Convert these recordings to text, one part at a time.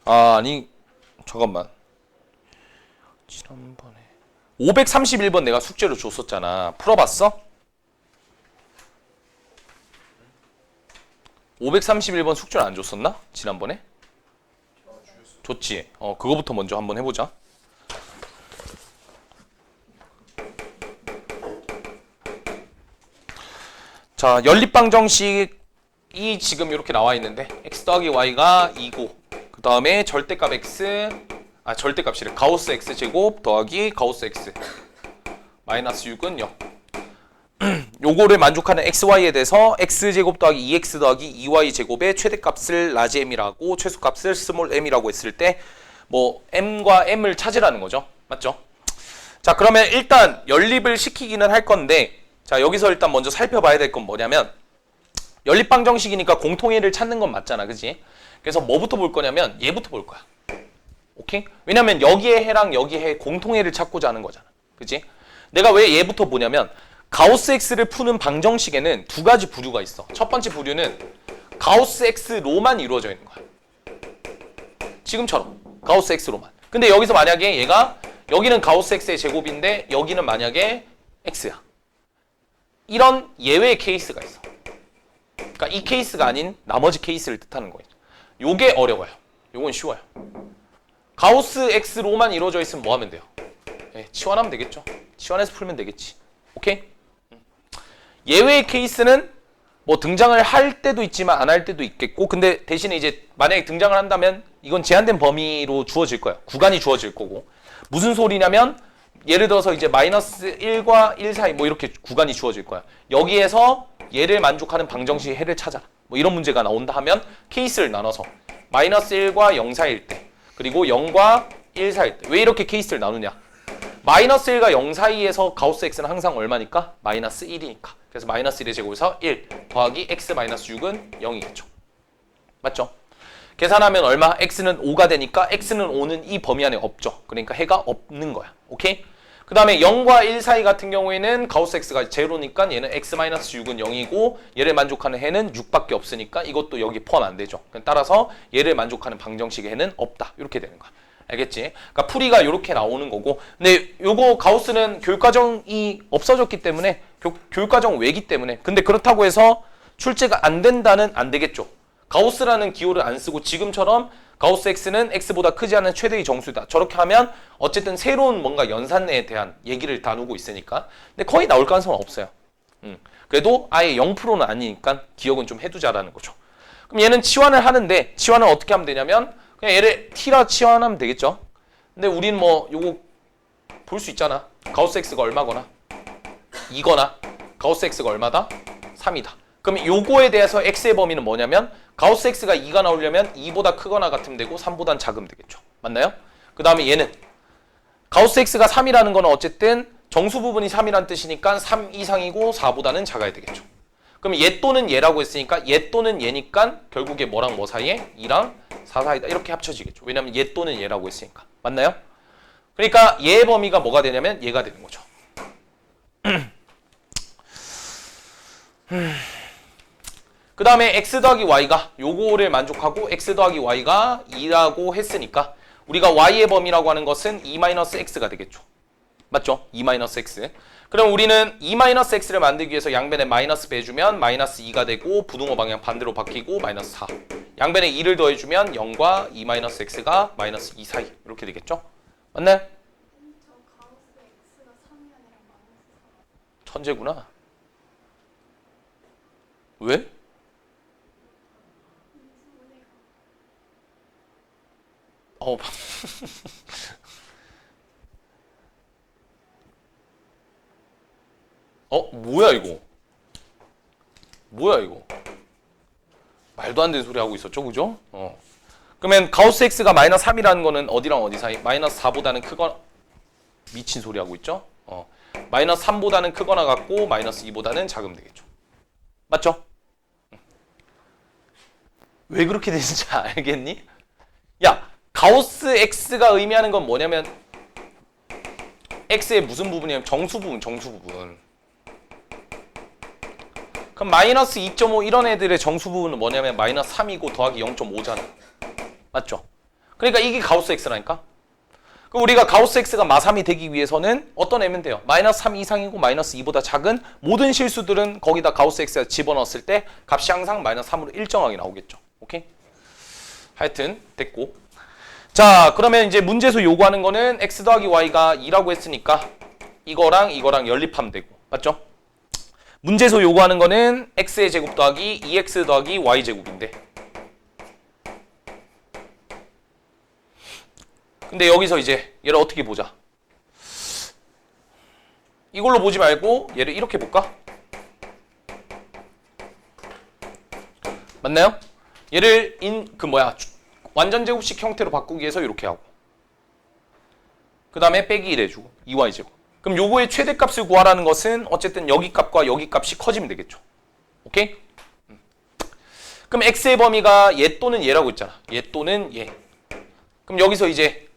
아니 잠깐만. 지난번에 531번 내가 숙제로 줬었잖아. 풀어봤어? 531번 숙제를 안 줬었나? 지난번에? 줬지. 그거부터 먼저 한번 해보자. 자, 연립방정식이 지금 이렇게 나와 있는데 x 더하기 y가 2고 그 다음에 절대값 x 절대값이래. 가우스 x제곱 더하기 가우스 x 마이너스 6은 0. 요거를 만족하는 xy에 대해서 x제곱 더하기 2x 더하기 2y제곱의 최대값을 라지 m이라고 최소값을 스몰 m이라고 했을 때 뭐 m과 m을 찾으라는 거죠. 맞죠? 자, 그러면 일단 연립을 시키기는 할 건데 자, 여기서 일단 먼저 살펴봐야 될 건 뭐냐면 연립방정식이니까 공통의를 찾는 건 맞잖아. 그지? 그래서 뭐부터 볼 거냐면 얘부터 볼 거야. 오케이? 왜냐면 여기에 해랑 여기에 해 공통의를 찾고자 하는 거잖아. 그지? 내가 왜 얘부터 보냐면 가우스 x를 푸는 방정식에는 두 가지 부류가 있어. 첫 번째 부류는 가우스 x로만 이루어져 있는 거야. 지금처럼 가우스 x로만. 근데 여기서 만약에 얘가 여기는 가우스 x의 제곱인데 여기는 만약에 x야. 이런 예외의 케이스가 있어. 그러니까 이 케이스가 아닌 나머지 케이스를 뜻하는 거예요. 요게 어려워요. 요건 쉬워요. 가우스 x로만 이루어져 있으면 뭐 하면 돼요? 네, 치환하면 되겠죠. 치환해서 풀면 되겠지. 오케이? 예외의 케이스는 뭐 등장을 할 때도 있지만 안 할 때도 있겠고, 근데 대신에 이제 만약에 등장을 한다면 이건 제한된 범위로 주어질 거야. 구간이 주어질 거고. 무슨 소리냐면 예를 들어서 이제 마이너스 1과 1 사이 뭐 이렇게 구간이 주어질 거야. 여기에서 얘를 만족하는 방정식의 해를 찾아라. 뭐 이런 문제가 나온다 하면 케이스를 나눠서 마이너스 1과 0 사이일 때 그리고 0과 1 사이일 때 왜 이렇게 케이스를 나누냐? 마이너스 1과 0 사이에서 가우스 x는 항상 얼마니까? 마이너스 1이니까. 그래서 마이너스 1의 제곱에서 1 더하기 x 마이너스 6은 0이겠죠. 맞죠? 계산하면 얼마? x는 5가 되니까 x는 5는 이 범위 안에 없죠. 그러니까 해가 없는 거야. 오케이? 그 다음에 0과 1 사이 같은 경우에는 가우스 x가 제로니까 얘는 x-6은 0이고 얘를 만족하는 해는 6밖에 없으니까 이것도 여기 포함 안 되죠. 따라서 얘를 만족하는 방정식의 해는 없다. 이렇게 되는 거야. 알겠지? 그러니까 풀이가 이렇게 나오는 거고, 근데 요거 가우스는 교육과정이 없어졌기 때문에 교육과정 외기 때문에, 근데 그렇다고 해서 출제가 안 된다는 안 되겠죠. 가우스라는 기호를 안 쓰고 지금처럼 가우스 x는 x보다 크지 않은 최대의 정수다. 저렇게 하면 어쨌든 새로운 뭔가 연산에 대한 얘기를 다루고 있으니까. 근데 거의 나올 가능성은 없어요. 그래도 아예 0%는 아니니까 기억은 좀 해두자라는 거죠. 그럼 얘는 치환을 하는데 치환을 어떻게 하면 되냐면 그냥 얘를 t라 치환하면 되겠죠. 근데 우린 뭐 요거 볼 수 있잖아. 가우스 x가 얼마거나 2거나 가우스 x가 얼마다? 3이다. 그럼 요거에 대해서 x의 범위는 뭐냐면 가우스 x가 2가 나오려면 2보다 크거나 같으면 되고 3보단 작으면 되겠죠. 맞나요? 그 다음에 얘는 가우스 x가 3이라는 거는 어쨌든 정수 부분이 3이라는 뜻이니까 3 이상이고 4보다는 작아야 되겠죠. 그럼 얘 또는 얘라고 했으니까 얘 또는 얘니까 결국에 뭐랑 뭐 사이에? 2랑 4 사이다. 이렇게 합쳐지겠죠. 왜냐면 얘 또는 얘라고 했으니까. 맞나요? 그러니까 얘의 범위가 뭐가 되냐면 얘가 되는 거죠. 그 다음에 x 더하기 y가 요거를 만족하고 x 더하기 y가 2라고 했으니까 우리가 y의 범위라고 하는 것은 2-x가 되겠죠. 맞죠? 2-x. 그럼 우리는 2-x를 만들기 위해서 양변에 마이너스 빼주면 마이너스 2가 되고 부등호 방향 반대로 바뀌고 마이너스 4. 양변에 2를 더해주면 0과 2-x가 마이너스 2 사이 이렇게 되겠죠? 맞나요? 천재구나. 왜? 뭐야 이거? 뭐야 이거? 말도 안 되는 소리 하고 있었죠, 그죠? 그러면 가우스 x가 마이너스 3이라는 거는 어디랑 어디 사이? 마이너스 4보다는 크거나 미친 소리 하고 있죠? 마이너스 3보다는 크거나 같고 마이너스 2보다는 작으면 되겠죠. 맞죠? 왜 그렇게 되는지 알겠니? 야, 가우스 x가 의미하는 건 뭐냐면 x의 무슨 부분이냐면 정수 부분. 그럼 마이너스 2.5 이런 애들의 정수 부분은 뭐냐면 마이너스 3이고 더하기 0.5잖아. 맞죠? 그러니까 이게 가우스 x라니까. 그럼 우리가 가우스 x가 마3이 되기 위해서는 어떤 애면 돼요? 마이너스 3 이상이고 마이너스 2보다 작은 모든 실수들은 거기다 가우스 x가 집어넣었을 때 값이 항상 마이너스 3으로 일정하게 나오겠죠. 오케이? 하여튼 됐고. 자, 그러면 이제 문제에서 요구하는 거는 x 더하기 y가 2라고 했으니까 이거랑 연립하면 되고. 맞죠? 문제에서 요구하는 거는 x의 제곱 더하기 2x 더하기 y 제곱인데, 근데 여기서 이제 얘를 어떻게 보자. 이걸로 보지 말고 얘를 이렇게 볼까? 맞나요? 얘를 완전 제곱식 형태로 바꾸기 위해서 이렇게 하고, 그 다음에 빼기 1 해주고 2y 제곱. 그럼 요거의 최대값을 구하라는 것은 어쨌든 여기 값과 여기 값이 커지면 되겠죠. 오케이? 그럼 x의 범위가 얘 또는 얘라고 했잖아. 얘 또는 얘. 그럼 여기서 이제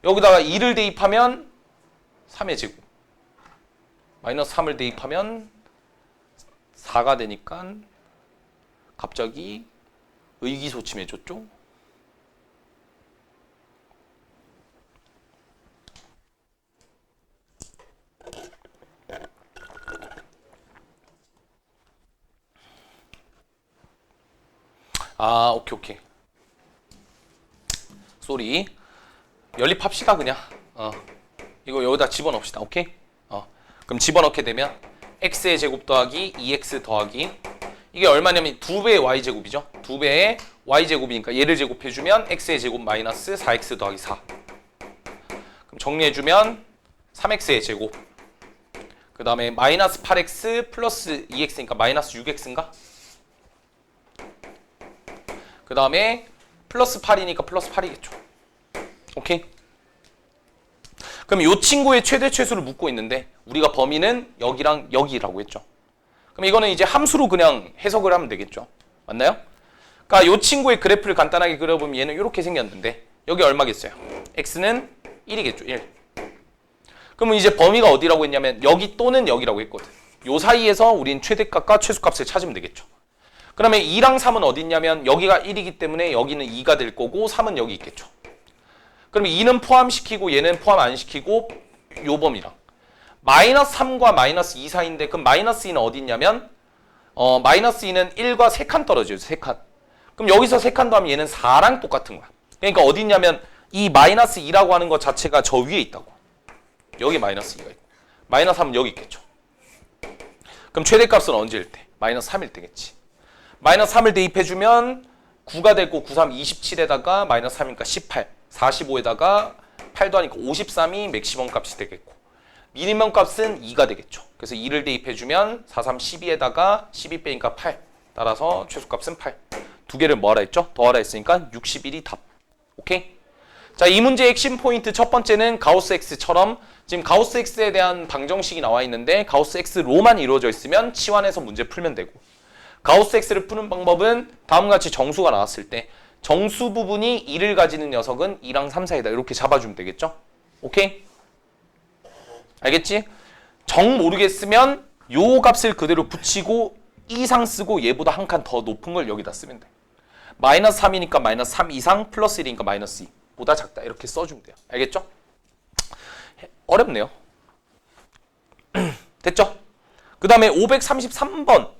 여기다가 2를 대입하면 3의 제곱. 마이너스 3을 대입하면 4가 되니까 갑자기 의기소침해졌죠? 아, 오케이. 쏘리. 연립합시다, 그냥. 이거 여기다 집어넣읍시다. 오케이? 그럼 집어넣게 되면 x의 제곱 더하기 2x 더하기, 이게 얼마냐면 2배의 y제곱이죠. 2배의 y제곱이니까 얘를 제곱해주면 x의 제곱 마이너스 4x 더하기 4. 그럼 정리해주면 3x의 제곱. 그 다음에 마이너스 8x 플러스 2x니까 마이너스 6x인가? 그 다음에 플러스 8이니까 플러스 8이겠죠. 오케이? 그럼 이 친구의 최대 최소를 묻고 있는데 우리가 범위는 여기랑 여기라고 했죠. 그럼 이거는 이제 함수로 그냥 해석을 하면 되겠죠. 맞나요? 그러니까 이 친구의 그래프를 간단하게 그려보면 얘는 이렇게 생겼는데 여기 얼마겠어요? x는 1이겠죠. 1. 그러면 이제 범위가 어디라고 했냐면 여기 또는 여기라고 했거든. 요 사이에서 우린 최대값과 최소값을 찾으면 되겠죠. 그러면 2랑 3은 어디 있냐면 여기가 1이기 때문에 여기는 2가 될 거고 3은 여기 있겠죠. 그러면 2는 포함시키고 얘는 포함 안 시키고 요 범위랑 마이너스 3과 마이너스 2 사이인데, 그럼 마이너스 2는 어디 있냐면 마이너스 2는 1과 3칸 떨어져요. 3칸. 그럼 여기서 3칸 더하면 얘는 4랑 똑같은 거야. 그러니까 어디 있냐면 이 마이너스 2라고 하는 것 자체가 저 위에 있다고. 여기 마이너스 2가 있고 마이너스 3은 여기 있겠죠. 그럼 최대값은 언제일 때? 마이너스 3일 때겠지. 마이너스 3을 대입해주면 9가 되고 9, 3, 27에다가 마이너스 3이니까 18, 45에다가 8도 하니까 53이 맥시멈 값이 되겠고 미니멈 값은 2가 되겠죠. 그래서 2를 대입해주면 4, 3, 12에다가 12 빼니까 8. 따라서 최소값은 8. 두 개를 뭐하라 했죠? 더하라 했으니까 61이 답. 오케이? 자, 이 문제의 핵심 포인트 첫 번째는 가우스 X처럼 지금 가우스 X에 대한 방정식이 나와 있는데 가우스 X로만 이루어져 있으면 치환해서 문제 풀면 되고, 가우스 X를 푸는 방법은 다음과 같이 정수가 나왔을 때 정수 부분이 2를 가지는 녀석은 2랑 3 사이다. 이렇게 잡아주면 되겠죠? 오케이? 알겠지? 정 모르겠으면 요 값을 그대로 붙이고 이상 쓰고 얘보다 한 칸 더 높은 걸 여기다 쓰면 돼. 마이너스 3이니까 마이너스 3 이상, 플러스 1이니까 마이너스 2 보다 작다. 이렇게 써주면 돼요. 알겠죠? 어렵네요. 됐죠? 그 다음에 533번